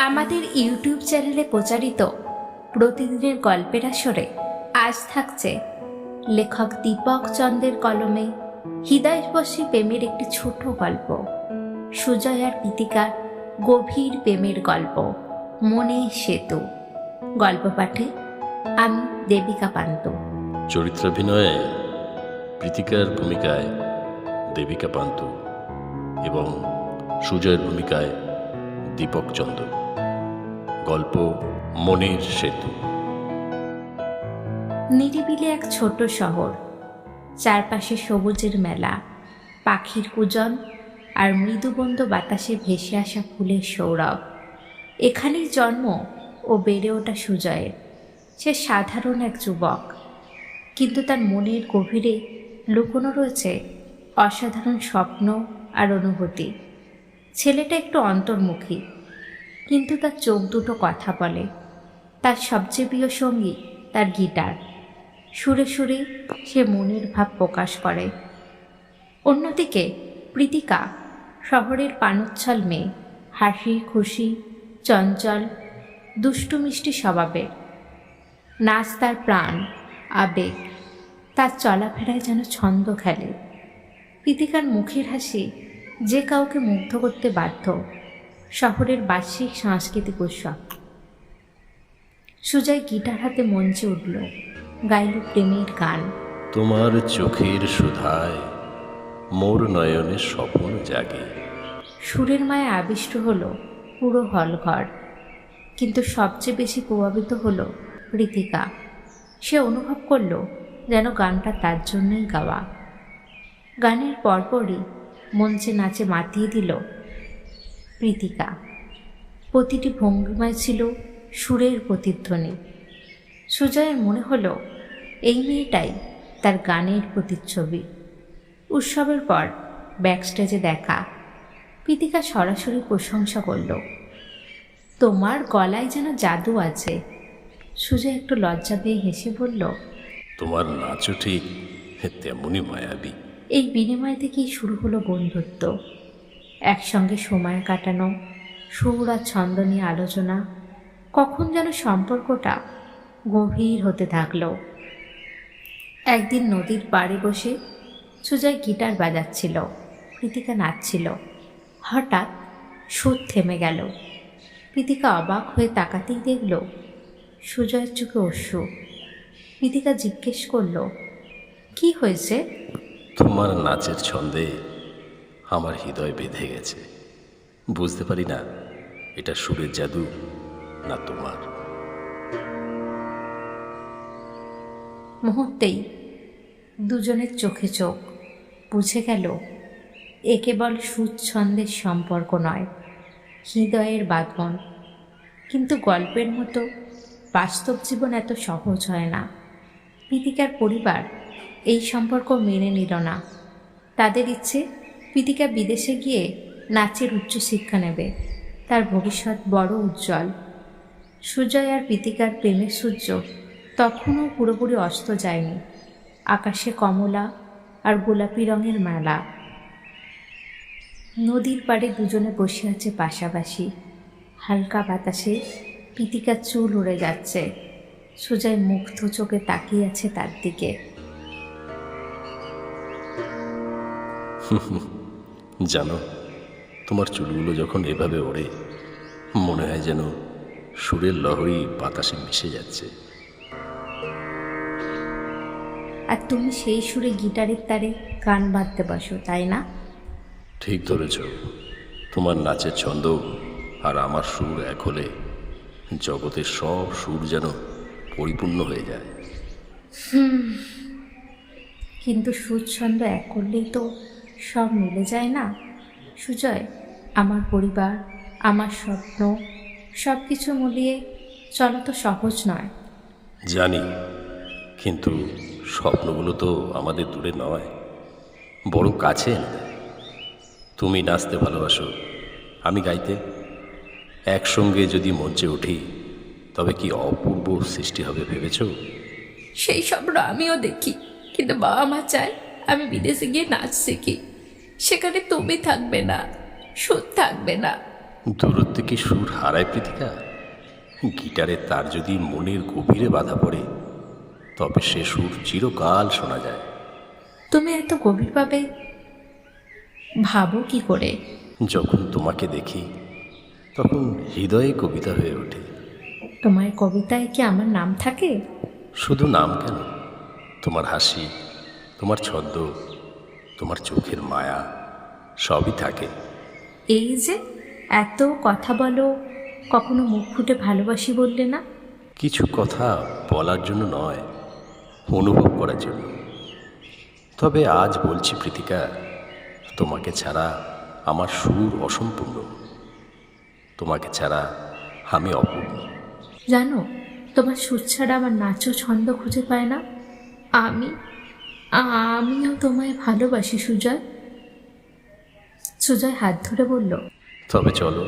আমাদের ইউটিউব চ্যানেলে প্রচারিত প্রতিদিনের গল্পের আসরে আজ থাকছে লেখক দীপক চন্দের কলমে হৃদয়স্পর্শী প্রেমের একটি ছোট গল্প, সুজয় আর প্রীতিকার গভীর প্রেমের গল্প মনে সেতু। গল্প পাঠে আমি দেবিকা পান্ত। চরিত্রাভিনয়ে প্রীতিকার ভূমিকায় দেবিকা পান্ত এবং সুজয়ের ভূমিকায় দীপক চন্দ। গল্প মনের সেতু। নিরিবিলি এক ছোট শহর, চারপাশে সবুজের মেলা, পাখির কুজন আর মৃদুবন্ধ বাতাসে ভেসে আসা ফুলের সৌরভ। এখানেই জন্ম ও বেড়ে ওঠা সুজয়ের। সে সাধারণ এক যুবক, কিন্তু তার মনের গভীরে লুকোনো রয়েছে অসাধারণ স্বপ্ন আর অনুভূতি। ছেলেটা একটু অন্তর্মুখী, কিন্তু তার চোখ দুটো কথা বলে। তার সবচেয়ে প্রিয় সঙ্গী তার গিটার। সুরে সুরে সে মনের ভাব প্রকাশ করে। অন্যদিকে প্রীতিকা শহরের পানোচ্ছল মেয়ে, হাসি খুশি, চঞ্চল, দুষ্টু মিষ্টি স্বভাবের। নাচ তার প্রাণ, আবেগ। তার চলাফেরায় যেন ছন্দ খেলে। প্রীতিকার মুখের হাসি যে কাউকে মুগ্ধ করতে বাধ্য। শহরের বার্ষিক সাংস্কৃতিক উৎসব। সুজয় গিটার হাতে মঞ্চে উঠল, গাইল প্রেমের গান। তোমার চোখের সুধায় মোর নয়নের স্বপ্ন জাগে। সুরের মায়ে আবিষ্ট হলো পুরো হলঘর, কিন্তু সবচেয়ে বেশি প্রভাবিত হলো প্রীতিকা। সে অনুভব করলো যেন গানটা তার জন্যই গাওয়া। গানের পরপরই মঞ্চে নাচে মাতিয়ে দিল প্রীতিকা। প্রতিটি ভঙ্গিমায় ছিল সুরের প্রতিধ্বনি। সুজয়ের মনে হলো এই মেয়েটাই তার গানের প্রতিচ্ছবি। উৎসবের পর ব্যাকস্টেজে দেখা। প্রীতিকা সরাসরি প্রশংসা করল, তোমার গলায় যেন জাদু আছে। সুজয় একটু লজ্জা পেয়ে হেসে বলল, তোমার নাচও ঠিক তেমনই মায়াবী। এই বিনিময় থেকেই শুরু হলো বন্ধুত্ব। একসঙ্গে সময় কাটানো, সুর আর ছন্দ নিয়ে আলোচনা। কখন যেন সম্পর্কটা গভীর হতে থাকলো। একদিন নদীর পাড়ে বসে সুজয় গিটার বাজাচ্ছিল, প্রীতিকা নাচছিল। হঠাৎ সুর থেমে গেল। প্রীতিকা অবাক হয়ে তাকাতেই দেখল সুজয়ের চোখে অশ্রু। প্রীতিকা জিজ্ঞেস করল, কি হয়েছে? তোমার নাচের ছন্দে আমার হৃদয় বেঁধে গেছে। বুঝতে পারি না এটা সুরের জাদু না তোমার। মুহূর্তেই দুজনের চোখে চোখ। বুঝে গেল এ কেবল সুর ছন্দের সম্পর্ক নয়, হৃদয়ের বাঁধন। কিন্তু গল্পের মতো বাস্তব জীবন এত সহজ হয় না। প্রীতিকার পরিবার এই সম্পর্ক মেনে নিল না। তাদের ইচ্ছে প্রীতিকা বিদেশে গিয়ে নাচের উচ্চশিক্ষা নেবে। তার ভবিষ্যৎ বড় উজ্জ্বল। সুজয় আর প্রীতিকার প্রেমের সূর্য তখনও পুরোপুরি অস্ত যায়নি। আকাশে কমলা আর গোলাপি রঙের মেলা। নদীর পাড়ে দুজনে বসে আছে পাশাপাশি। হালকা বাতাসে প্রীতিকার চুল উড়ে যাচ্ছে। সুজয় মুগ্ধ চোখে তাকিয়ে আছে তার দিকে। জানো, তোমার চুলগুলো যখন এভাবে ওড়ে মনে হয় যেন সুরের লহরী বাতাসে মিশে যাচ্ছে। আর তুমি সেই সুরে গিটারের তারে গান বাঁধতে বসো, তাই না? ঠিক ধরেছ। তোমার নাচের ছন্দ আর আমার সুর এক হলে জগতের সব সুর যেন পরিপূর্ণ হয়ে যায়। কিন্তু সুর ছন্দ এক করলেই তো সব মিলে যায় না সুজয়। আমার পরিবার, আমার স্বপ্ন, সব কিছু মিলিয়ে চলা তো সহজ নয়। জানি, কিন্তু স্বপ্নগুলো তো আমাদের দূরে নয়, বড় কাছে এনে দেয়। তুমি নাচতে ভালোবাসো, আমি গাইতে। একসঙ্গে যদি মঞ্চে উঠি তবে কি অপূর্ব সৃষ্টি হবে ভেবেছ? সেই স্বপ্ন আমিও দেখি, কিন্তু বাবা মা চায় আমি বিদেশে গিয়ে নাচ শিখি। সেখানে তুমি থাকবে না, সুর থাকবে না, দূরত্বে কি সুর হারায় প্রীতিকা? গিটারে তার যদি মনের গভীরে বাধা পড়ে, তবে সে সুর চিরকাল শোনা যায়। তুমি এত গভীরভাবে ভাবো কি করে? যখন তোমাকে দেখি, তখন হৃদয়ে কবিতা হয়ে ওঠে। তোমার কবিতায় কি আমার নাম থাকে? শুধু নাম কেন, তোমার হাসি, তোমার ছন্দ, তোমার চোখের মায়া সবই থাকে। এই যে এত কথা বলো, কখনো মুখ ফুটে ভালোবাসি বললে না? কিছু কথা বলার জন্য নয়, অনুভব করার জন্য। তবে আজ বলছি প্রীতিকা, তোমাকে ছাড়া আমার সুর অসম্পূর্ণ, তোমাকে ছাড়া আমি অপূর্ণ। জানো, তোমার সুর ছাড়া আমার নাচও ছন্দ খুঁজে পায় না। আমি আমিও তোমায় ভালোবাসি সুজয়। সুজয় হাত ধরে বলল, তবে চলো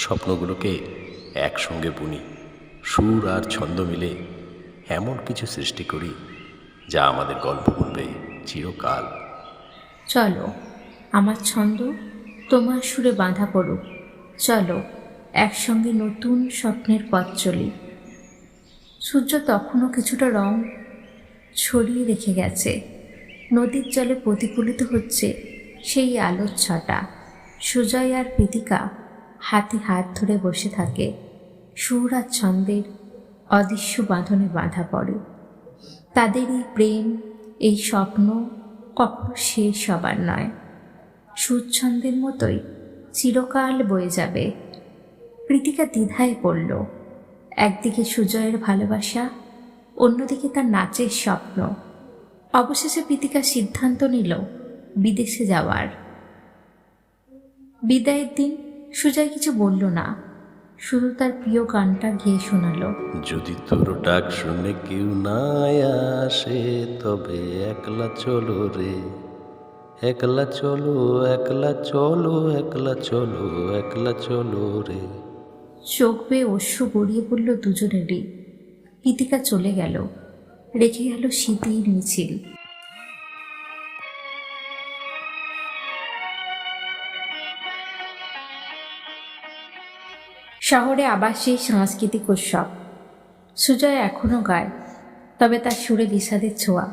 স্বপ্নগুলোকে একসঙ্গে বুনি, সুর আর ছন্দ মিলে এমন কিছু সৃষ্টি করি যা আমাদের গল্প বলবে চিরকাল। চলো, আমার ছন্দ তোমার সুরে বাঁধা পড়ুক। চলো একসঙ্গে নতুন স্বপ্নের পথ চলি। সূর্য তখনও কিছুটা রং ছড়িয়ে রেখে গেছে। নদীর জলে প্রতিফলিত হচ্ছে সেই আলোর ছটা। সুজয় আর প্রীতিকা হাতে হাত ধরে বসে থাকে। সুর আর ছন্দের অদৃশ্য বাঁধনে বাঁধা পড়ে। তাদের এই প্রেম, এই স্বপ্ন কখনো শেষ হবার নয়। সুরছন্দের মতোই চিরকাল বয়ে যাবে। প্রীতিকা দ্বিধায় পড়ল। একদিকে সুজয়ের ভালোবাসা, অন্যদিকে তার নাচের স্বপ্ন। অবশেষে প্রীতিকা সিদ্ধান্ত নিল বিদেশে যাওয়ার। বিদায়ের দিন সুজয় কিছু বলল না, শুধু তার প্রিয় গানটা গেয়ে শোনালো। যদি তোর ডাক শুনে কেউ না আসে, তবে একলা চলো রে, একলা চলো, একলা চলো, একলা চলো, একলা চলো রে। চোখ বেয়ে অশ্রু গড়িয়ে পড়ল দুজনেরই। প্রীতিকা চলে গেল, রেখে গেল স্মৃতির মিছিল। শহরে আবার সেই সাংস্কৃতিক উৎসব। সুজয় এখনও গায়, তবে তার সুরে বিষাদের ছোঁয়া।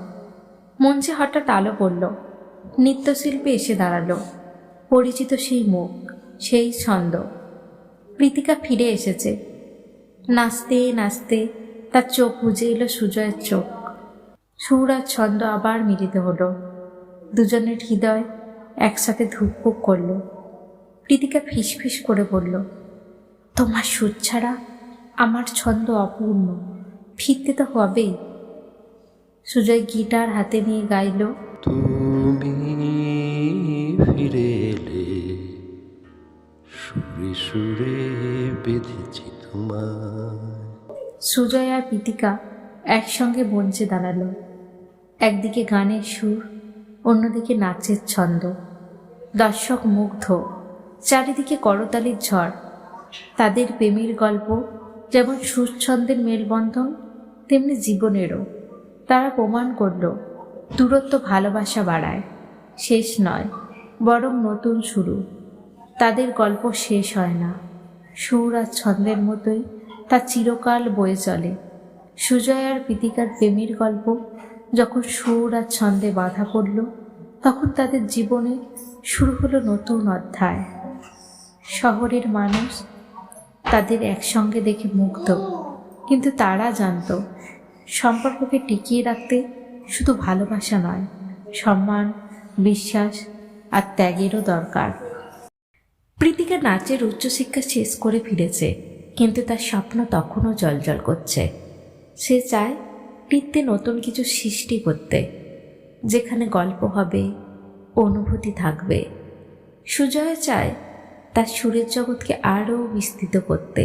মঞ্চে হঠাৎ আলো পড়ল, নৃত্যশিল্পী এসে দাঁড়ালো। পরিচিত সেই মুখ, সেই ছন্দ। প্রীতিকা ফিরে এসেছে। নাচতে নাচতে তার চোখ বুজে এলো সুজয়ের চোখ। সুর আর ছন্দ আবার মিলিত হলো। দুজনের হৃদয় একসাথে ধুকপুক করল। প্রীতিকা ফিসফিস করে বলল, তোমার সুর ছাড়া আমার ছন্দ অপূর্ণ, ফিরতে তো হবেই। সুজয় গিটার হাতে নিয়ে গাইল, তুমি ফিরে এলে, সুরে সুরে বেঁধেছি তোমার। সুজয় আর প্রীতিকা একসঙ্গে মঞ্চে দাঁড়ালো। একদিকে গানের সুর, অন্যদিকে নাচের ছন্দ। দর্শক মুগ্ধ, চারিদিকে করতালির ঝড়। তাদের প্রেমের গল্প যেমন সুর ছন্দের মেলবন্ধন, তেমনি জীবনেরও। তারা প্রমাণ করল দূরত্ব ভালোবাসা বাড়ায়, শেষ নয় বরং নতুন শুরু। তাদের গল্প শেষ হয় না, সুর আর ছন্দের মতোই তা চিরকাল বয়ে চলে। সুজয় আর প্রীতিকার প্রেমের গল্প যখন সুর আর ছন্দে বাঁধা পড়ল, তখন তাদের জীবনে শুরু হলো নতুন অধ্যায়। শহরের মানুষ তাদের একসঙ্গে দেখে মুগ্ধ, কিন্তু তারা জানত সম্পর্ককে টিকিয়ে রাখতে শুধু ভালোবাসা নয়, সম্মান, বিশ্বাস আর ত্যাগেরও দরকার। প্রীতিকা নাচের উচ্চশিক্ষা শেষ করে ফিরেছে, কিন্তু তার স্বপ্ন তখনও জ্বলজ্বল করছে। সে চায় নৃত্যে নতুন কিছু সৃষ্টি করতে, যেখানে গল্প হবে, অনুভূতি থাকবে। সুজয় চায় তার সুরের জগৎকে আরও বিস্তৃত করতে।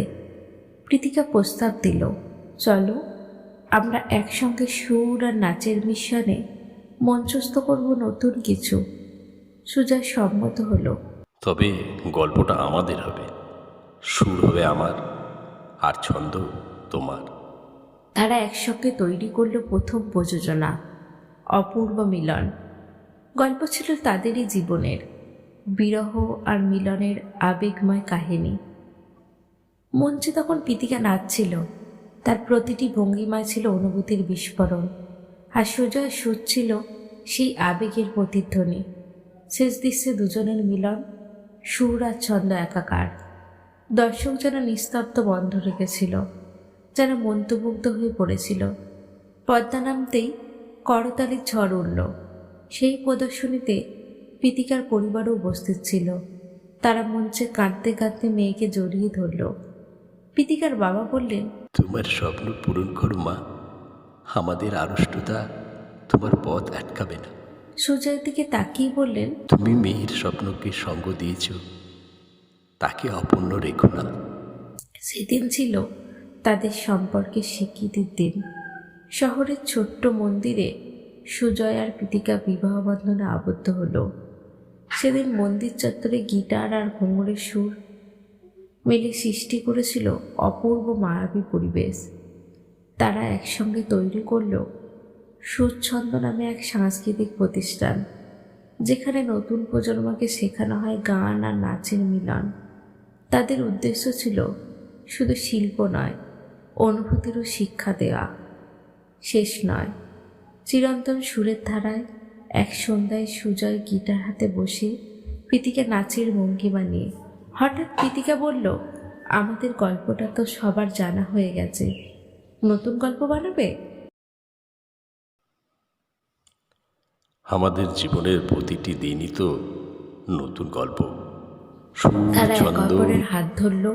প্রীতিকা প্রস্তাব দিল, চলো আমরা একসঙ্গে সুর আর নাচের মিশ্রণে মঞ্চস্থ করব নতুন কিছু। সুজয় সম্মত হলো। তবে গল্পটা আমাদের হবে, সুর হবে আমার আর ছন্দ তোমার। তারা একসঙ্গে তৈরি করলো প্রথম প্রযোজনা, অপূর্ব মিলন। গল্প ছিল তাদেরই জীবনের, বিরহ আর মিলনের আবেগময় কাহিনী। মঞ্চে তখন পিতিকা নাচছিল, তার প্রতিটি ভঙ্গিমায় ছিল অনুভূতির বিস্ফোরণ, আর সুজয় শুচ্ছিল সেই আবেগের প্রতিধ্বনি। শেষ দৃশ্যে দুজনের মিলন, সুর আর ছন্দ একাকার। দর্শক যেন নিস্তব্ধ বন্ধ রেখেছিল, যেন মন্ত্রমুগ্ধ হয়ে পড়েছিল। পদ্মা নামতেই করতালির ঝড় উঠল। সেই প্রদর্শনীতে পিতিকার পরিবারও উপস্থিত ছিল। তারা মঞ্চে কাঁদতে কাঁদতে মেয়েকে জড়িয়ে ধরল। পিতিকার বাবা বললেন, তোমার স্বপ্ন পূরণ করো মা, আমাদের আড়ষ্টতা তোমার পথ আটকাবে না। সুজয়ের দিকে তাকিয়ে বললেন, তুমি মেয়ের স্বপ্নকে সঙ্গ দিয়েছ, তাকে অপূর্ণ রেখো না। সেদিন ছিল তাদের সম্পর্কের স্বীকৃতির দিন। শহরের ছোট্ট মন্দিরে সুজয় আর পিতিকা বিবাহ বন্ধনে আবদ্ধ হলো। সেদিন মন্দির চত্বরে গিটার আর ঘুঙুরের সুর মিলে সৃষ্টি করেছিল অপূর্ব মায়াবী পরিবেশ। তারা একসঙ্গে তৈরি করল সুরছন্দ নামে এক সাংস্কৃতিক প্রতিষ্ঠান, যেখানে নতুন প্রজন্মকে শেখানো হয় গান আর নাচের মিলন। তাদের উদ্দেশ্য ছিল শুধু শিল্প নয়, অনুভূতিরও শিক্ষা দেওয়া। শেষ নয়, চিরন্তন সুরের ধারায় এক সন্ধ্যায় সুজয় গিটার হাতে বসে পিতিকা নাচের ভঙ্গিমা নিয়ে। হঠাৎ পিতিকা বলল, আমাদের গল্পটা তো সবার জানা হয়ে গেছে, নতুন গল্প বানাবে? আমাদের জীবনের প্রতিটি দিনই তো নতুন গল্প। তারা এক ছন্দ, অপরের হাত ধরল,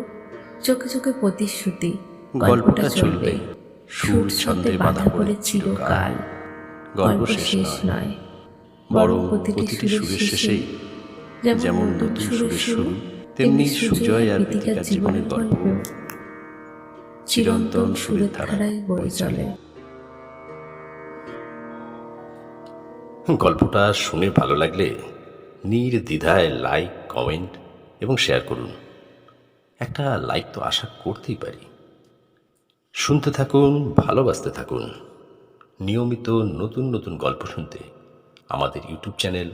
চোখে চোখে প্রতিশ্রুতি, গল্পটা চলবে। সুর ছন্দে বাঁধা পড়ে চিরকাল। গল্প শেষ নয়, বরং প্রতিটি সুরের শেষেই যেমন নতুন সুরের শুরু, তেমনি সুজয় আর পিতিকার জীবনের গল্প চিরন্তন সুরের ধারায় বয়ে চলে। গল্পটা শুনে ভালো লাগলে নির্দ্বিধায় লাইক, কমেন্ট এবং শেয়ার করুন। একটা লাইক তো আশা করতেই পারি। শুনতে থাকুন, ভালোবাসতে থাকুন। নিয়মিত নতুন নতুন গল্প শুনতে আমাদের YouTube channel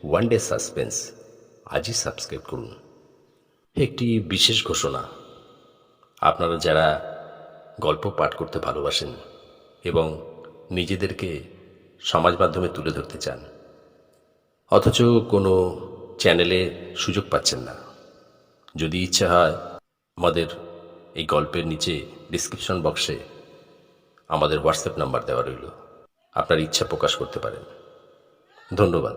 one day suspense আজই সাবস্ক্রাইব করুন। একটি বিশেষ ঘোষণা, আপনারা যারা গল্প পাঠ করতে ভালোবাসেন এবং নিজেদেরকে সমাজ মাধ্যমে তুলে ধরতে চান, অথচ কোনো চ্যানেলে সুযোগ পাচ্ছেন না, যদি ইচ্ছা হয় আমাদের এই গল্পের নিচে ডিসক্রিপশন বক্সে আমাদের হোয়াটসঅ্যাপ নাম্বার দেওয়া রইল, আপনার ইচ্ছা প্রকাশ করতে পারেন। ধন্যবাদ।